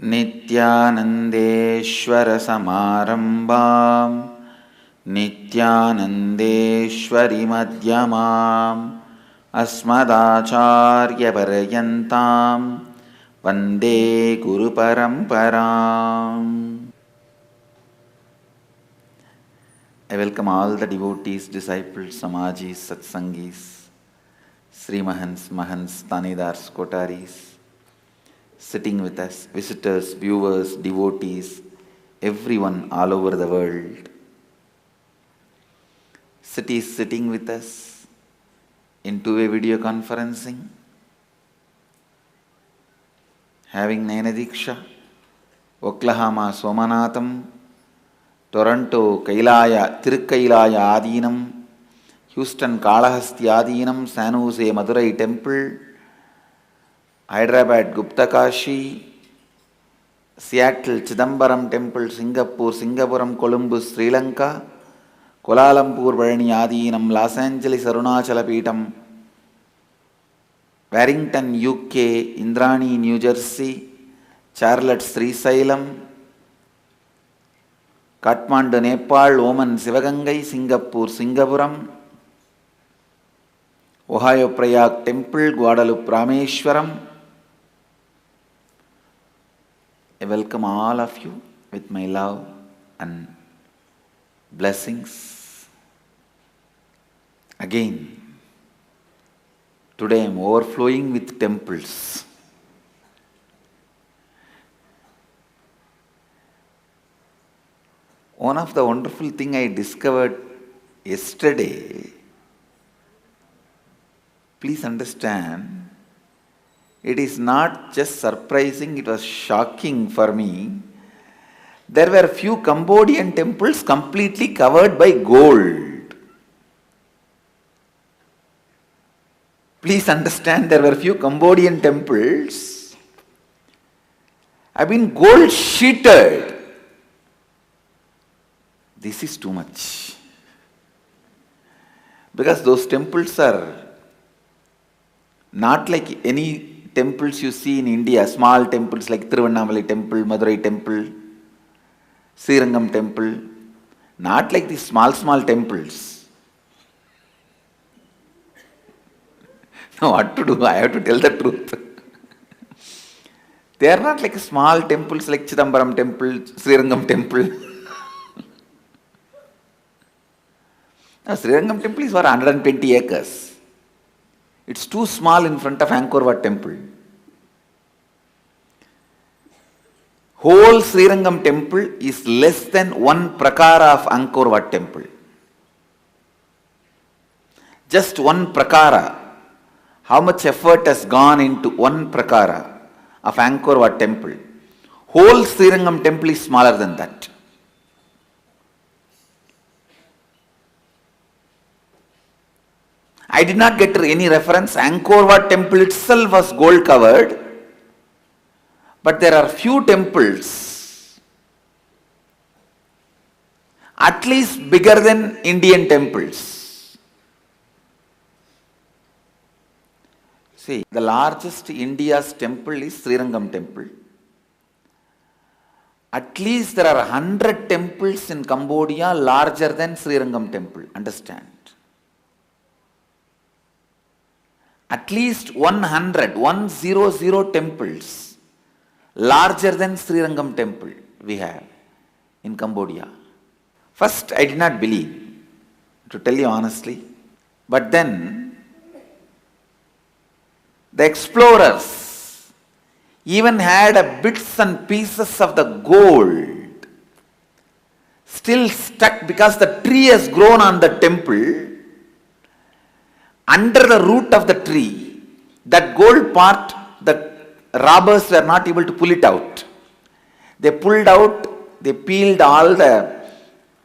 नित्यानन्देश्वरसमारम्भां नित्यानन्देश्वरिमध्यमाम् अस्मदाचार्यपर्यन्तां वन्दे गुरुपरम्पराम्. I welcome all the devotees, disciples, samajis, satsangis, Srimahans, Mahants, Tanidars, Kotaris, sitting with us, visitors, viewers, devotees, everyone all over the world. Cities sitting with us in two-way video conferencing, having Nayanadiksha, Oklahoma Somanatham, Toronto Kailaya, Tirukailaya Adinam, Houston Kalahasti Adinam, San Jose Madurai Temple, Hyderabad Gupta Kashi, Seattle Chidambaram Temple, Singapore, Singapuram, Columbus, Sri Lanka, Kuala Lumpur Varani Adinam, Los Angeles Arunachala Peetam, Warrington UK, Indrani New Jersey, Charlotte Sri Salem, Kathmandu Nepal, Oman Sivagangai, Singapore Singapuram, Ohio Prayag Temple, Guadalupe Rameshwaram. I welcome all of you with my love and blessings. Again, today I am overflowing with temples. One of the wonderful things I discovered yesterday, please understand, it is not just surprising, it was shocking for me. There were few Cambodian temples completely covered by gold. Please understand, there were few Cambodian temples have been gold sheeted. This is too much. Because those temples are not like any temples you see in India, small temples like Tiruvannamalai Temple, Madurai Temple, Srirangam Temple, not like these small temples. Now what to do? I have to tell the truth. They are not like small temples like Chidambaram Temple, Srirangam Temple. Now Srirangam Temple is for 120 acres. It's too small in front of Angkor Wat Temple. Whole Srirangam Temple is less than one prakara of Angkor Wat Temple. Just one prakara. How much effort has gone into one prakara of Angkor Wat Temple? Whole Srirangam Temple is smaller than that. I did not get any reference. Angkor Wat Temple itself was gold covered. But there are few temples at least bigger than Indian temples. See, the largest India's temple is Srirangam Temple. At least there are 100 temples in Cambodia larger than Srirangam Temple. Understand? At least 100 temples larger than Srirangam Temple we have in Cambodia. First, I did not believe, to tell you honestly. But then, the explorers even had bits and pieces of the gold still stuck because the tree has grown on the temple. Under the root of the tree, that gold part, the robbers were not able to pull it out. They pulled out, they peeled all the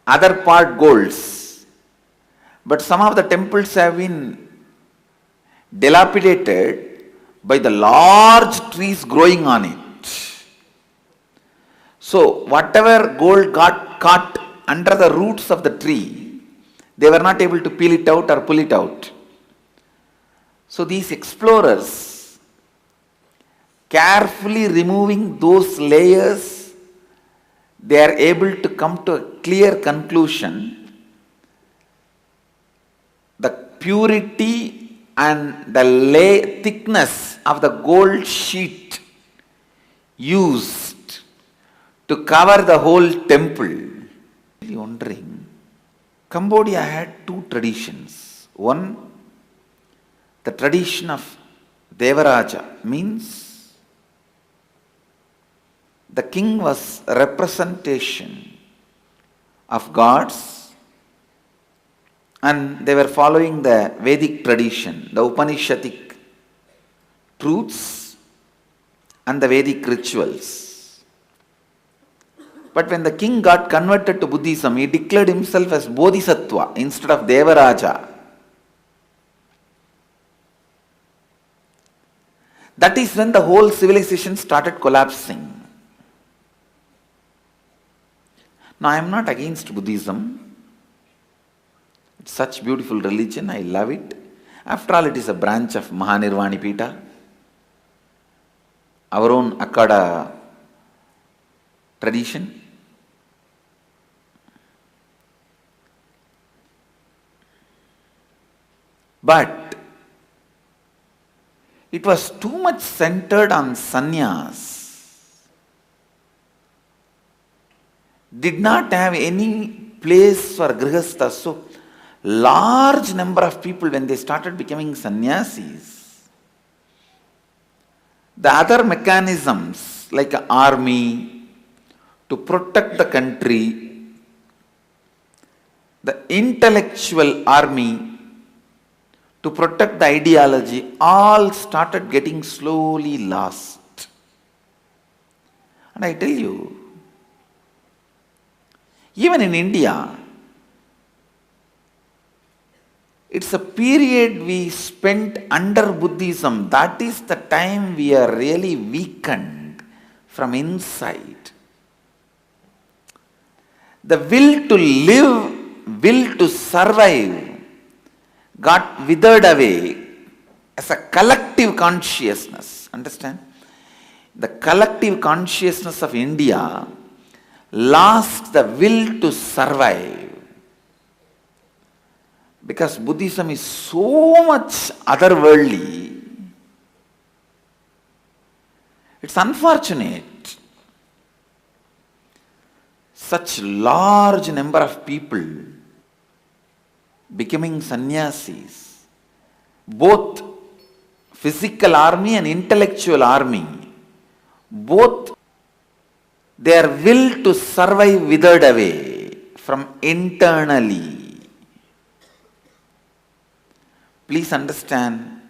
other part golds. But some of the temples have been dilapidated by the large trees growing on it. So, whatever gold got caught under the roots of the tree, they were not able to peel it out or pull it out. So these explorers carefully removing those layers, they are able to come to a clear conclusion. The purity and the thickness of the gold sheet used to cover the whole temple. Wondering, Cambodia had two traditions. One, the tradition of Devaraja, means the king was a representation of gods, and they were following the Vedic tradition, the Upanishadic truths and the Vedic rituals. But when the king got converted to Buddhism, he declared himself as Bodhisattva instead of Devaraja. That is when the whole civilization started collapsing. Now, I am not against Buddhism. It's such beautiful religion. I love it. After all, it is a branch of Mahanirvani Pita, our own Akkada tradition. But it was too much centered on sannyas. Did not have any place for grihasthas. So, large number of people, when they started becoming sannyasis, the other mechanisms like an army to protect the country, the intellectual army to protect the ideology, all started getting slowly lost. And I tell you, even in India, it's a period we spent under Buddhism. That is the time we are really weakened from inside. The will to live, will to survive got withered away as a collective consciousness. Understand? The collective consciousness of India lost the will to survive. Because Buddhism is so much otherworldly, it's unfortunate. Such large number of people becoming sannyasis, both physical army and intellectual army, both their will to survive withered away from internally. Please understand,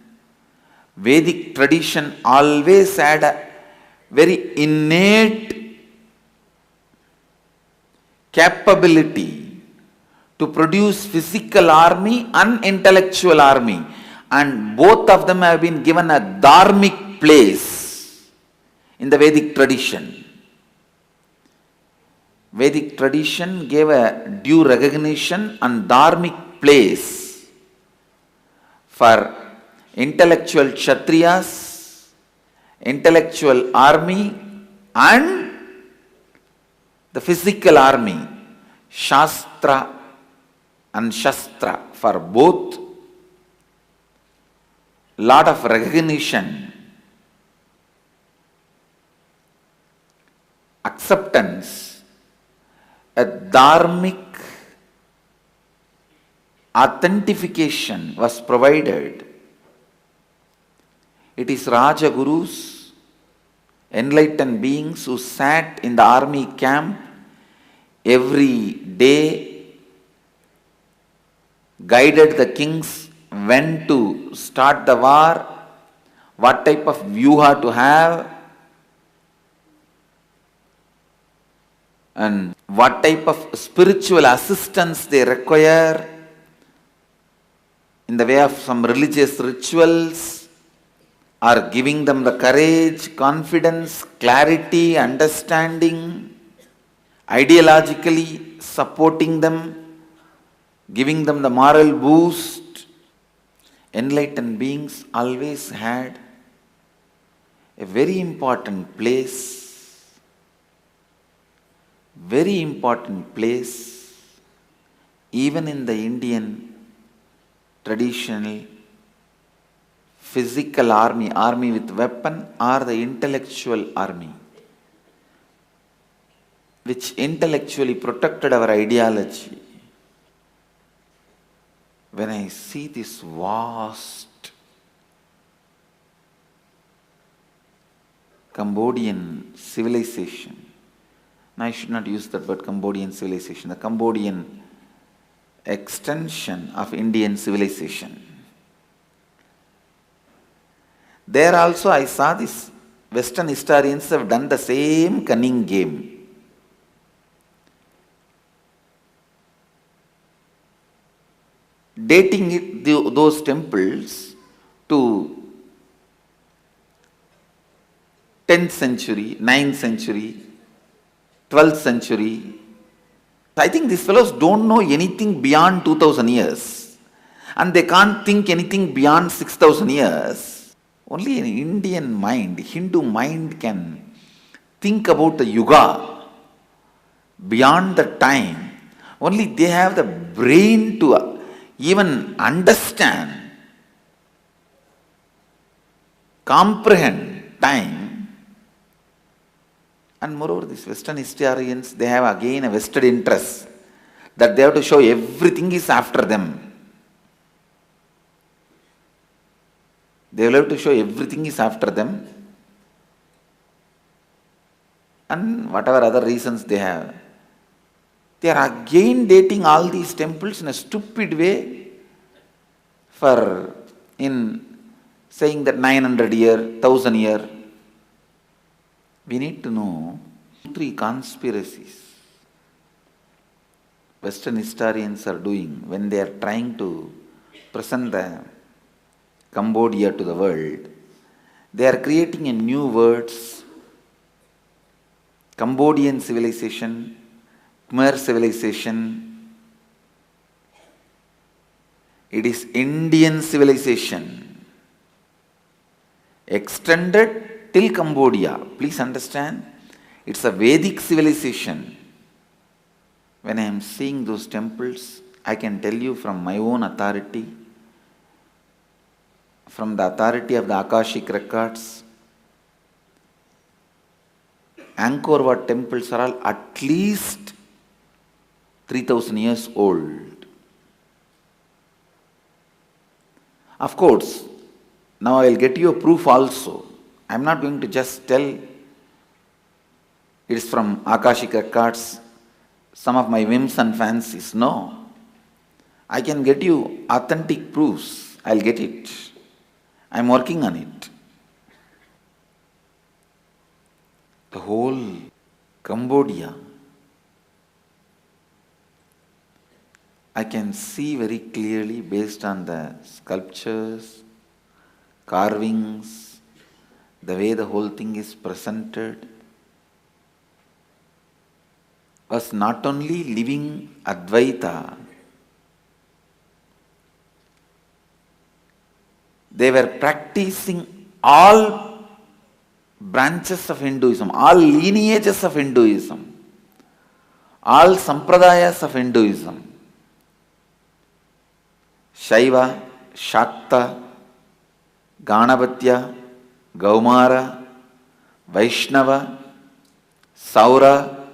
Vedic tradition always had a very innate capability to produce physical army and intellectual army, and both of them have been given a dharmic place in the Vedic tradition. Vedic tradition gave a due recognition and dharmic place for intellectual Kshatriyas, intellectual army, and the physical army, Shastra and Shastra, for both. Lot of recognition, acceptance, a dharmic authentication was provided. It is Raja Gurus, enlightened beings who sat in the army camp every day, guided the kings when to start the war, what type of vyuha to have, and what type of spiritual assistance they require in the way of some religious rituals, or giving them the courage, confidence, clarity, understanding, ideologically supporting them, giving them the moral boost. Enlightened beings always had a very important place, even in the Indian traditional physical army with weapon, or the intellectual army, which intellectually protected our ideology. When I see this vast Cambodian civilization, I should not use that word Cambodian civilization, the Cambodian extension of Indian civilization. There also I saw this, Western historians have done the same cunning game. Dating those temples to 10th century, 9th century, 12th century. I think these fellows don't know anything beyond 2000 years, and they can't think anything beyond 6000 years. Only an Indian mind, Hindu mind, can think about the yuga beyond the time. Only they have the brain to even understand, comprehend time. And moreover, these Western historians, they have again a vested interest that they have to show everything is after them. They will have to show everything is after them, and whatever other reasons they have. They are again dating all these temples in a stupid way in saying that 900 year, 1000 year. We need to know 3 conspiracies Western historians are doing when they are trying to present the Cambodia to the world. They are creating a new words: Cambodian civilization, Khmer civilization. It is Indian civilization extended till Cambodia. Please understand, it's a Vedic civilization. When I am seeing those temples, I can tell you from my own authority, from the authority of the Akashic records, Angkor Wat temples are all at least 3000 years old. Of course, now I will get you a proof also. I am not going to just tell it is from Akashic records, some of my whims and fancies. No. I can get you authentic proofs. I will get it. I am working on it. The whole Cambodia, I can see very clearly based on the sculptures, carvings, the way the whole thing is presented, was not only living Advaita, they were practicing all branches of Hinduism, all lineages of Hinduism, all sampradayas of Hinduism. Shaiva, Shakta, Ganapatya, Gaumara, Vaishnava, Saura,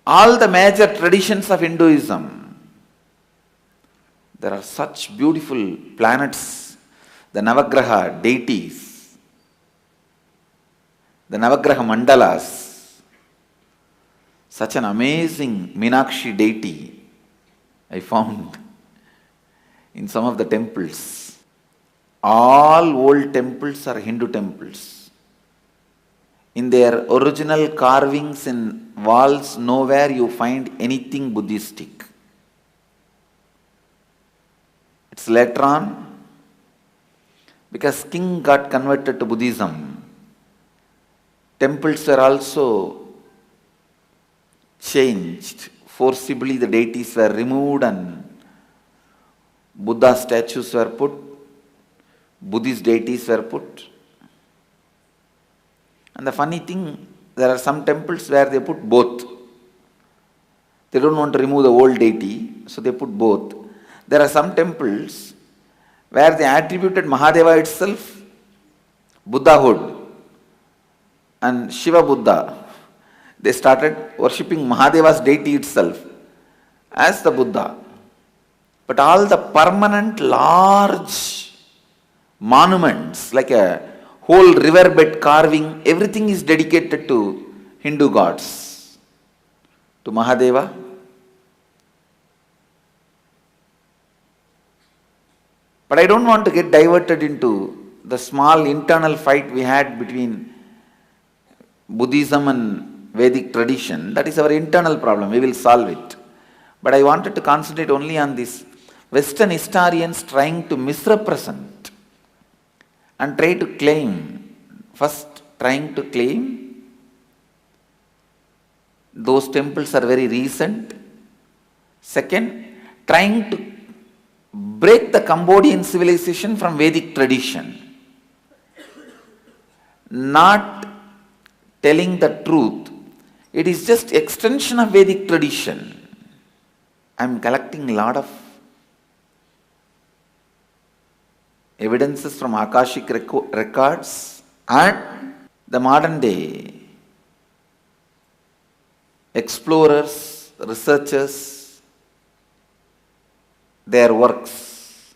all the major traditions of Hinduism. There are such beautiful planets, the Navagraha deities, the Navagraha mandalas, such an amazing Meenakshi deity I found in some of the temples. All old temples are Hindu temples. In their original carvings in walls, nowhere you find anything Buddhistic. It's later on, because king got converted to Buddhism, temples were also changed. Forcibly the deities were removed and Buddha statues were put, Buddhist deities were put. And the funny thing, there are some temples where they put both. They don't want to remove the old deity, so they put both. There are some temples where they attributed Mahadeva itself Buddhahood and Shiva Buddha. They started worshipping Mahadeva's deity itself as the Buddha. But all the permanent large monuments, like a whole riverbed carving, everything is dedicated to Hindu gods, to Mahadeva. But I don't want to get diverted into the small internal fight we had between Buddhism and Vedic tradition. That is our internal problem. We will solve it. But I wanted to concentrate only on this Western historians trying to misrepresent and trying to claim those temples are very recent. Second, trying to break the Cambodian civilization from Vedic tradition. Not telling the truth. It is just extension of Vedic tradition. I am collecting a lot of evidences from Akashic records and the modern day explorers, researchers, their works.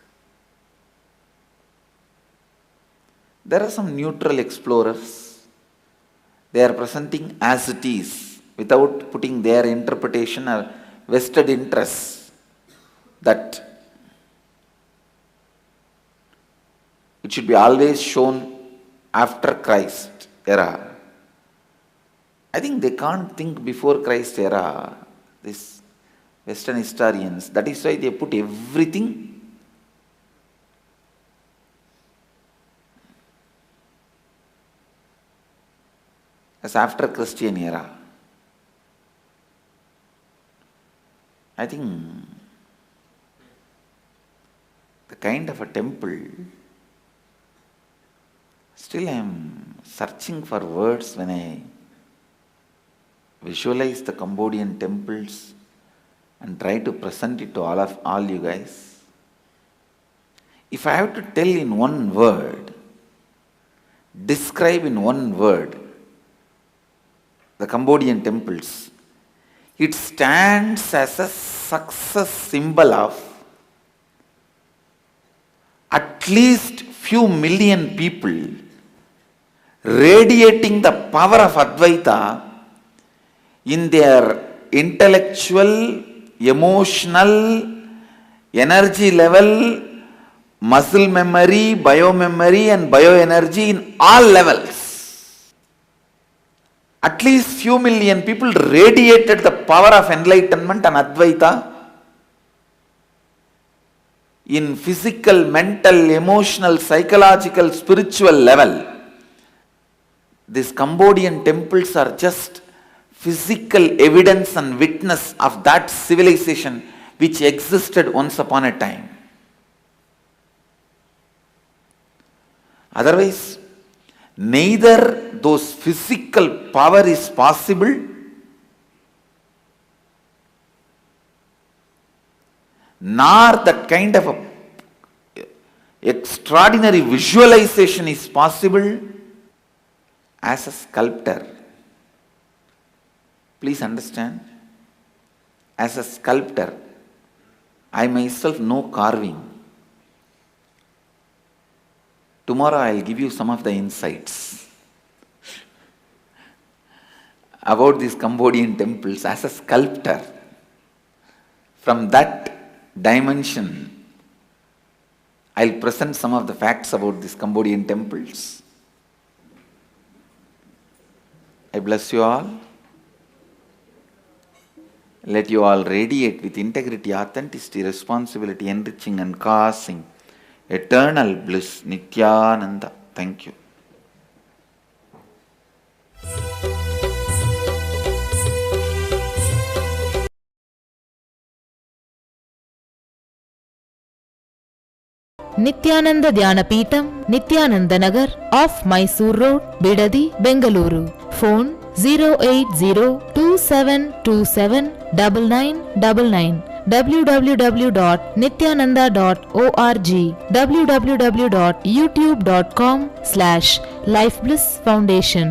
There are some neutral explorers. They are presenting as it is without putting their interpretation or vested interests that it should be always shown after Christ era. I think they can't think before Christ era, these Western historians. That is why they put everything as after Christian era. I think the kind of a temple, still I am searching for words when I visualize the Cambodian temples and try to present it to all you guys. If I have to tell in one word, describe in one word the Cambodian temples, it stands as a success symbol of at least few million people radiating the power of Advaita in their intellectual, emotional, energy level, muscle memory, biomemory and bioenergy in all levels. At least few million people radiated the power of enlightenment and Advaita in physical, mental, emotional, psychological, spiritual level. These Cambodian temples are just physical evidence and witness of that civilization which existed once upon a time. Otherwise, neither those physical power is possible, nor that kind of a extraordinary visualization is possible as a sculptor. Please understand, as a sculptor, I myself know carving. Tomorrow I will give you some of the insights about these Cambodian temples as a sculptor. From that dimension, I will present some of the facts about these Cambodian temples. I bless you all. Let you all radiate with integrity, authenticity, responsibility, enriching and causing eternal bliss, Nityananda. Thank you. Nityananda Dhyanapeetham, Nityananda Nagar, off Mysore road, Bidadi, Bengaluru. Phone 08027279999, www.nityananda.org, www.youtube.com/lifeblissfoundation.